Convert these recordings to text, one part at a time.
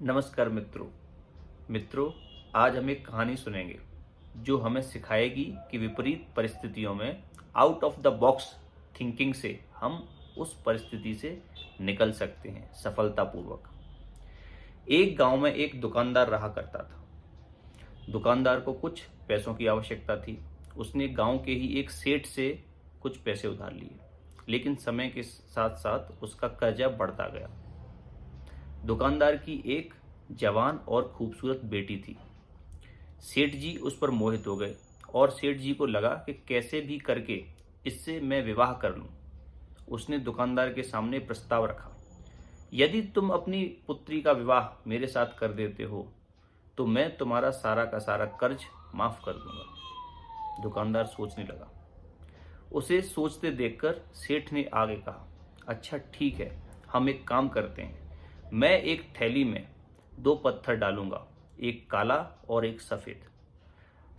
नमस्कार मित्रों, आज हम एक कहानी सुनेंगे जो हमें सिखाएगी कि विपरीत परिस्थितियों में out of the box thinking से हम उस परिस्थिति से निकल सकते हैं सफलतापूर्वक। एक गांव में एक दुकानदार रहा करता था। दुकानदार को कुछ पैसों की आवश्यकता थी। उसने गांव के ही एक सेठ से कुछ पैसे उधार लिए, लेकिन समय के साथ साथ उसका कर्जा बढ़ता गया। दुकानदार की एक जवान और खूबसूरत बेटी थी। सेठ जी उस पर मोहित हो गए और सेठ जी को लगा कि कैसे भी करके इससे मैं विवाह कर लूं। उसने दुकानदार के सामने प्रस्ताव रखा, यदि तुम अपनी पुत्री का विवाह मेरे साथ कर देते हो तो मैं तुम्हारा सारा का सारा कर्ज माफ कर दूंगा। दुकानदार सोचने लगा। उसे सोचते देखकर सेठ ने आगे कहा, अच्छा ठीक है, हम एक काम करते हैं। मैं एक थैली में 2 पत्थर डालूंगा, एक काला और एक सफेद।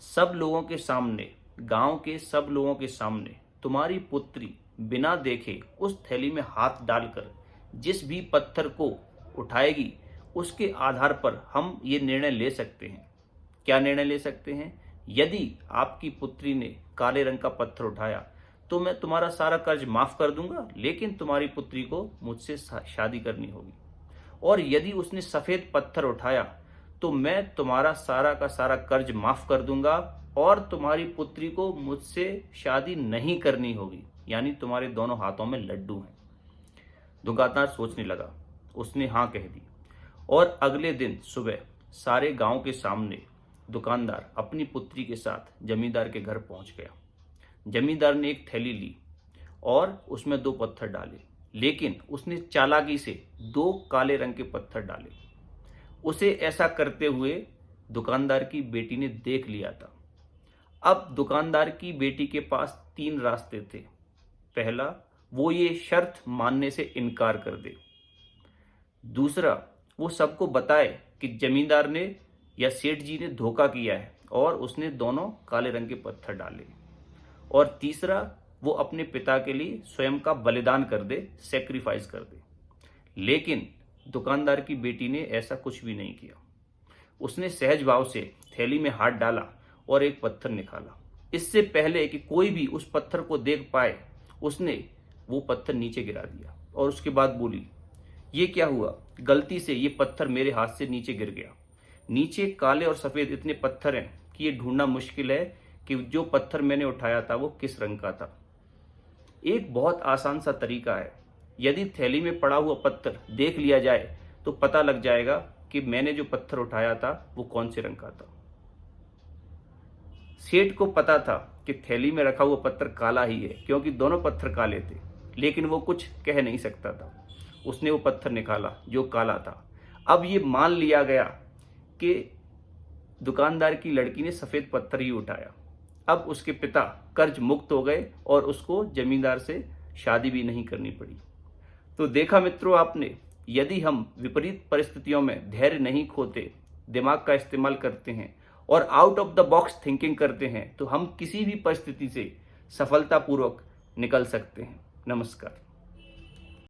सब लोगों के सामने, गांव के सब लोगों के सामने तुम्हारी पुत्री बिना देखे उस थैली में हाथ डालकर जिस भी पत्थर को उठाएगी उसके आधार पर हम ये निर्णय ले सकते हैं। क्या निर्णय ले सकते हैं? यदि आपकी पुत्री ने काले रंग का पत्थर उठाया तो मैं तुम्हारा सारा कर्ज माफ कर दूंगा, लेकिन तुम्हारी पुत्री को मुझसे शादी करनी होगी। और यदि उसने सफेद पत्थर उठाया तो मैं तुम्हारा सारा का सारा कर्ज माफ कर दूंगा और तुम्हारी पुत्री को मुझसे शादी नहीं करनी होगी, यानी तुम्हारे दोनों हाथों में लड्डू हैं। दुकानदार सोचने लगा। उसने हाँ कह दी और अगले दिन सुबह सारे गांव के सामने दुकानदार अपनी पुत्री के साथ जमींदार के घर पहुंच गया। जमींदार ने एक थैली ली और उसमें 2 पत्थर डाले, लेकिन उसने चालाकी से 2 काले रंग के पत्थर डाले। उसे ऐसा करते हुए दुकानदार की बेटी ने देख लिया था। अब दुकानदार की बेटी के पास 3 रास्ते थे। पहला, वो ये शर्त मानने से इनकार कर दे। दूसरा, वो सबको बताए कि जमींदार ने या सेठ जी ने धोखा किया है और उसने दोनों काले रंग के पत्थर डाले। और तीसरा, वो अपने पिता के लिए स्वयं का बलिदान कर दे, सेक्रीफाइस कर दे। लेकिन दुकानदार की बेटी ने ऐसा कुछ भी नहीं किया। उसने सहज भाव से थैली में हाथ डाला और एक पत्थर निकाला। इससे पहले कि कोई भी उस पत्थर को देख पाए, उसने वो पत्थर नीचे गिरा दिया और उसके बाद बोली, ये क्या हुआ? गलती से ये पत्थर मेरे हाथ से नीचे गिर गया। नीचे काले और सफेद इतने पत्थर हैं कि ये ढूंढना मुश्किल है कि जो पत्थर मैंने उठाया था वो किस रंग का था। एक बहुत आसान सा तरीका है। यदि थैली में पड़ा हुआ पत्थर देख लिया जाए तो पता लग जाएगा कि मैंने जो पत्थर उठाया था वो कौन से रंग का था। सेठ को पता था कि थैली में रखा हुआ पत्थर काला ही है, क्योंकि दोनों पत्थर काले थे, लेकिन वो कुछ कह नहीं सकता था। उसने वो पत्थर निकाला जो काला था। अब ये मान लिया गया कि दुकानदार की लड़की ने सफेद पत्थर ही उठाया। अब उसके पिता कर्ज मुक्त हो गए और उसको जमींदार से शादी भी नहीं करनी पड़ी। तो देखा मित्रों आपने, यदि हम विपरीत परिस्थितियों में धैर्य नहीं खोते, दिमाग का इस्तेमाल करते हैं और out of the box thinking करते हैं तो हम किसी भी परिस्थिति से सफलतापूर्वक निकल सकते हैं। नमस्कार।